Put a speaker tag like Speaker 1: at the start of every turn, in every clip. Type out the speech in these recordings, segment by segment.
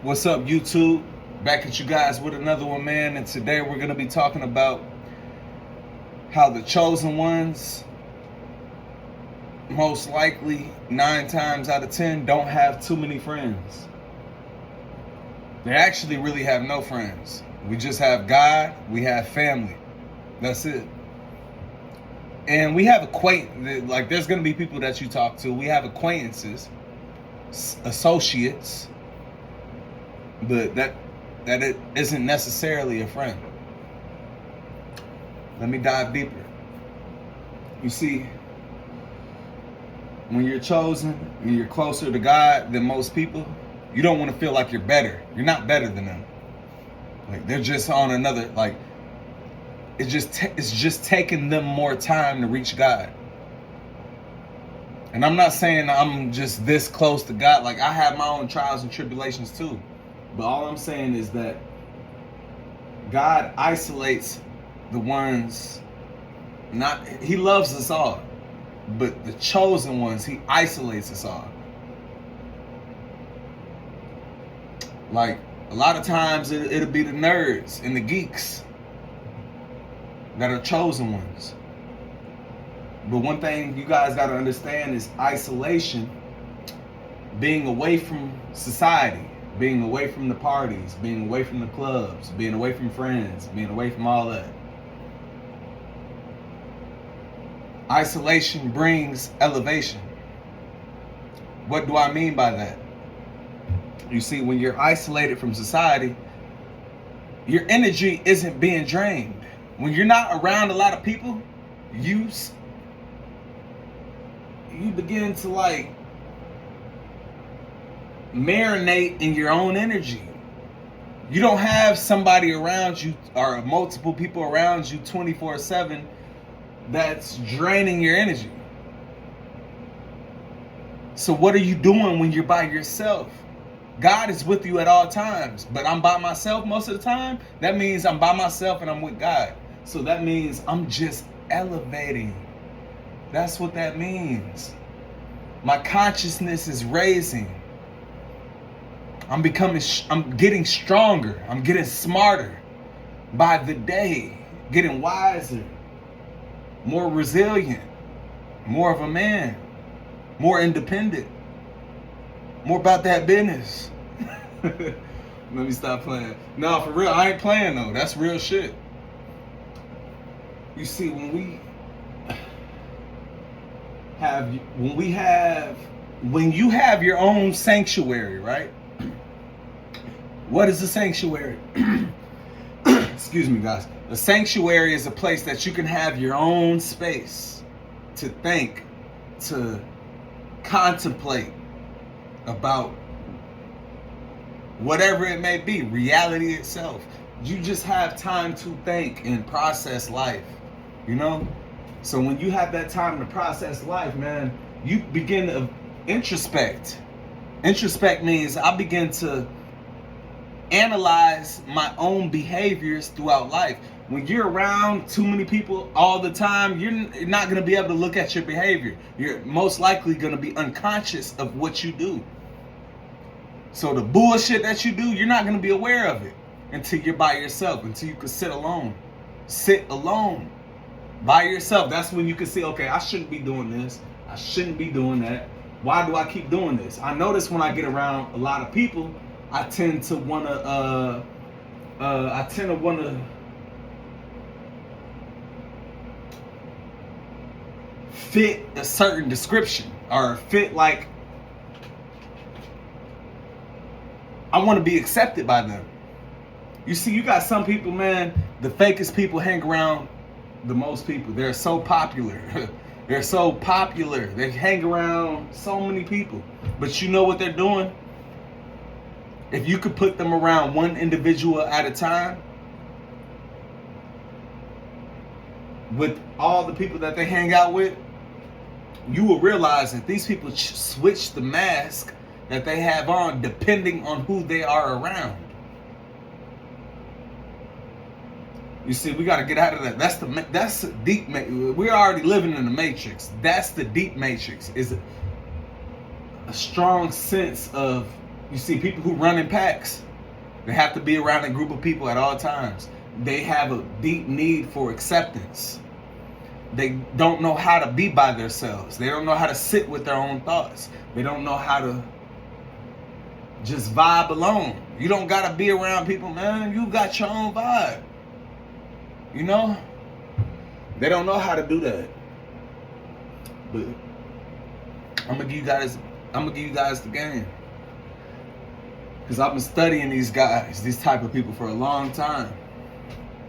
Speaker 1: What's up, YouTube? Back at you guys with another one, man. And today we're going to be talking about how the chosen ones, most likely 9 times out of 10, don't have too many friends. They actually really have no friends. We just have God, we have family. That's it. And we have like there's going to be people that you talk to. We have acquaintances, associates, but that it isn't necessarily a friend. Let me dive deeper. You see, when you're chosen and you're closer to God than most people, you don't want to feel like you're better. You're not better than them. Like they're just on another, like it's just taking them more time to reach God. And I'm not saying I'm just this close to God. Like I have my own trials and tribulations too. But all I'm saying is that God isolates the ones, He loves us all, but the chosen ones, He isolates us all. Like a lot of times it'll be the nerds and the geeks that are chosen ones. But one thing you guys got to understand is isolation, being away from society, being away from the parties, being away from the clubs, being away from friends, being away from all that. Isolation brings elevation. What do I mean by that? You see, when you're isolated from society, your energy isn't being drained. When you're not around a lot of people, you begin to like marinate in your own energy. You don't have somebody around you or multiple people around you 24/7 that's draining your energy. So what are you doing when you're by yourself? God is with you at all times, but I'm by myself most of the time. That means I'm by myself and I'm with God. So that means I'm just elevating. That's what that means. My consciousness is raising. I'm getting stronger. I'm getting smarter by the day, getting wiser, more resilient, more of a man, more independent, more about that business. Let me stop playing. No, for real, I ain't playing though. That's real shit. You see, when you have your own sanctuary, right? What is a sanctuary? Excuse me, guys. A sanctuary is a place that you can have your own space to think, to contemplate about whatever it may be, reality itself. You just have time to think and process life, you know? So when you have that time to process life, man, you begin to introspect. Introspect means I begin to analyze my own behaviors throughout life. When you're around too many people all the time, you're not going to be able to look at your behavior. You're most likely going to be unconscious of what you do. So the bullshit that you do, you're not going to be aware of it until you're by yourself, until you can sit alone. Sit alone by yourself. That's when you can see, okay, I shouldn't be doing this. I shouldn't be doing that. Why do I keep doing this? I notice when I get around a lot of people, I tend to wanna fit a certain description or fit like I want to be accepted by them. You see, you got some people, man, the fakest people hang around the most people. They're so popular. They're so popular. They hang around so many people. But you know what they're doing? If you could put them around one individual at a time, with all the people that they hang out with, you will realize that these people switch the mask that they have on depending on who they are around. You see, we got to get out of that. That's the deep. We're already living in the matrix. That's the deep matrix. Is a strong sense of You see people who run in packs. They have to be around a group of people at all times. They have a deep need for acceptance. They don't know how to be by themselves. They don't know how to sit with their own thoughts. They don't know how to just vibe alone. You don't gotta be around people, man. You got your own vibe. You know? They don't know how to do that. But I'm gonna give you guys the game. Because I've been studying these guys, these type of people for a long time.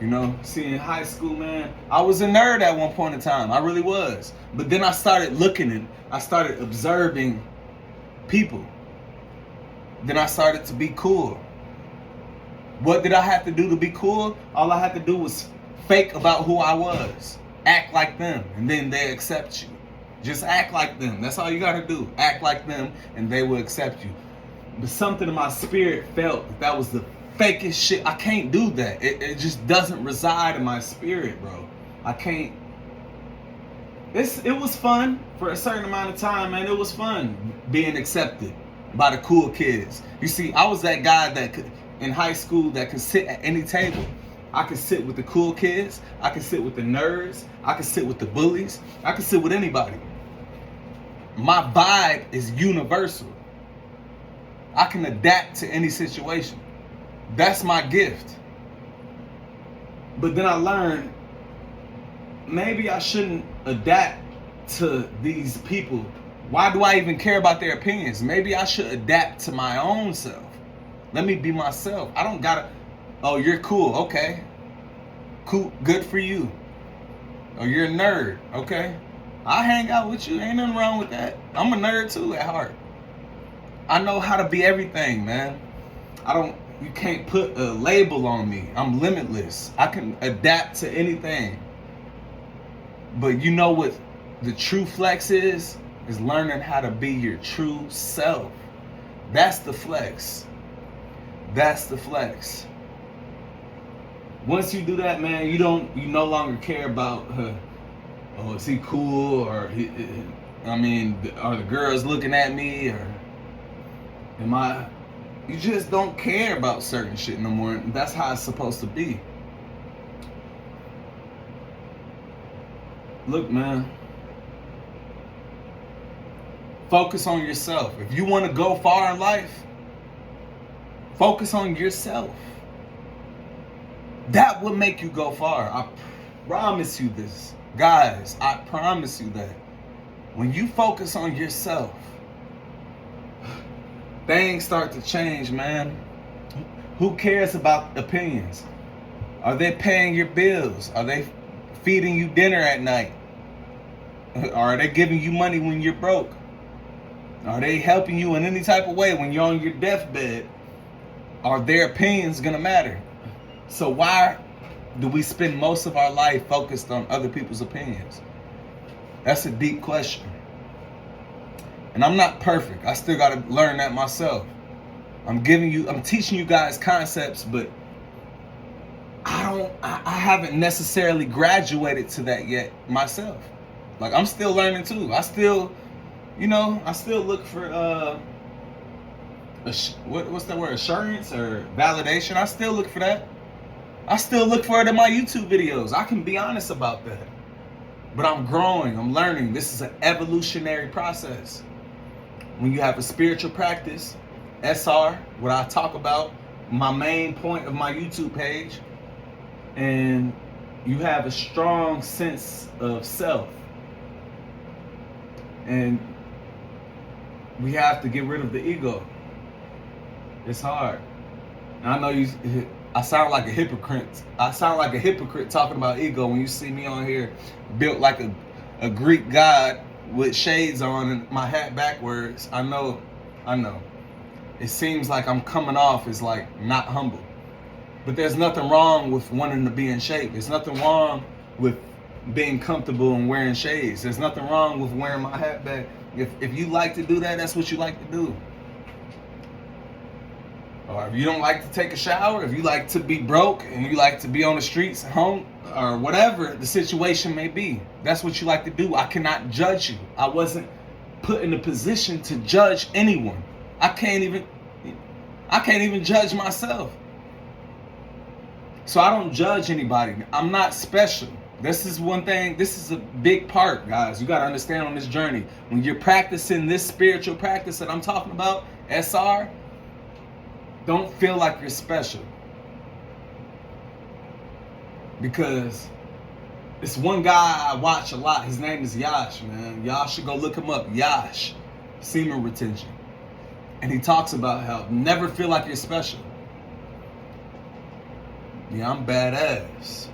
Speaker 1: You know, see, in high school, man, I was a nerd at one point in time. I really was. But then I started looking and I started observing people. Then I started to be cool. What did I have to do to be cool? All I had to do was fake about who I was. Act like them, and then they accept you. Just act like them. That's all you gotta do. Act like them, and they will accept you. But something in my spirit felt that was the fakest shit. I can't do that. It just doesn't reside in my spirit, bro. I can't. It was fun for a certain amount of time, man. It was fun being accepted by the cool kids. You see, I was that guy that could, in high school, that could sit at any table. I could sit with the cool kids. I could sit with the nerds. I could sit with the bullies. I could sit with anybody. My vibe is universal. I can adapt to any situation. That's my gift. But then I learned maybe I shouldn't adapt to these people. Why do I even care about their opinions? Maybe I should adapt to my own self. Let me be myself. I don't gotta, oh, you're cool, okay. Cool, good for you. Oh, you're a nerd, okay. I hang out with you, ain't nothing wrong with that. I'm a nerd too at heart. I know how to be everything, man. You can't put a label on me. I'm limitless. I can adapt to anything. But you know what the true flex is learning how to be your true self. That's the flex. That's the flex. Once you do that, man, you no longer care about, oh, is he cool, or are the girls looking at me, or you just don't care about certain shit no more. That's how it's supposed to be. Look, man, focus on yourself. If you want to go far in life, focus on yourself. That will make you go far. I promise you this. Guys, I promise you that. When you focus on yourself, things start to change, man. Who cares about opinions? Are they paying your bills? Are they feeding you dinner at night? Are they giving you money when you're broke? Are they helping you in any type of way when you're on your deathbed? Are their opinions gonna matter? So why do we spend most of our life focused on other people's opinions? That's a deep question. And I'm not perfect. I still gotta learn that myself. I'm teaching you guys concepts, but I haven't necessarily graduated to that yet myself. Like, I'm still learning too. I still look for what's that word? Assurance or validation. I still look for that. I still look for it in my YouTube videos. I can be honest about that. But I'm growing, I'm learning. This is an evolutionary process. When you have a spiritual practice, SR, what I talk about, my main point of my YouTube page, and you have a strong sense of self. And we have to get rid of the ego. It's hard. And I know I sound like a hypocrite. I sound like a hypocrite talking about ego when you see me on here built like a Greek god with shades on and my hat backwards. I know. It seems like I'm coming off as like not humble. But there's nothing wrong with wanting to be in shape. There's nothing wrong with being comfortable and wearing shades. There's nothing wrong with wearing my hat back. If you like to do that, that's what you like to do. Or if you don't like to take a shower, if you like to be broke and you like to be on the streets, home, or whatever the situation may be, that's what you like to do. I cannot judge you. I wasn't put in a position to judge anyone. I can't even, I can't even judge myself. So I don't judge anybody. I'm not special. This is one thing, this is a big part, guys. You got to understand on this journey. When you're practicing this spiritual practice that I'm talking about, SR, don't feel like you're special. Because it's one guy I watch a lot. His name is Yash, man. Y'all should go look him up. Yash, semen retention. And he talks about how never feel like you're special. Yeah, I'm badass.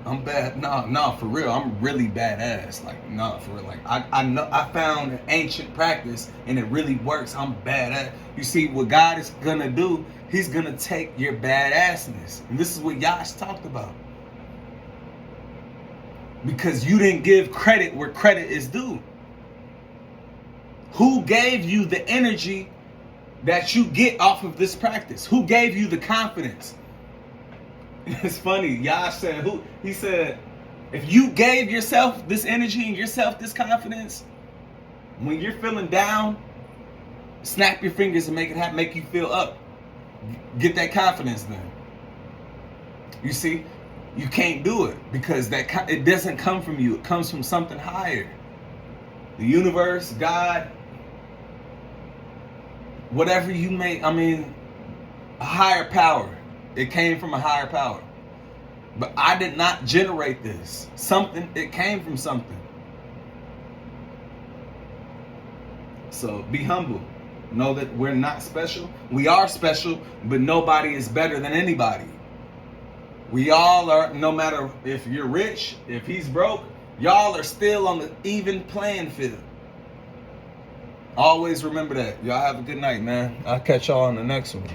Speaker 1: I'm bad. No, for real. I'm really badass. Like, no, for real. Like, I know I found an ancient practice and it really works. I'm badass. You see, what God is gonna do, He's gonna take your badassness. And this is what Yash talked about. Because you didn't give credit where credit is due. Who gave you the energy that you get off of this practice? Who gave you the confidence? It's funny. Yash said, he said, if you gave yourself this energy and yourself this confidence, when you're feeling down, snap your fingers and make it happen, make you feel up. Get that confidence then. You see, you can't do it because it doesn't come from you. It comes from something higher. The universe, God, whatever you make, a higher power. It came from a higher power. But I did not generate this. It came from something. So be humble. Know that we're not special. We are special, but nobody is better than anybody. We all are, no matter if you're rich, if he's broke, y'all are still on the even playing field. Always remember that. Y'all have a good night, man. I'll catch y'all on the next one.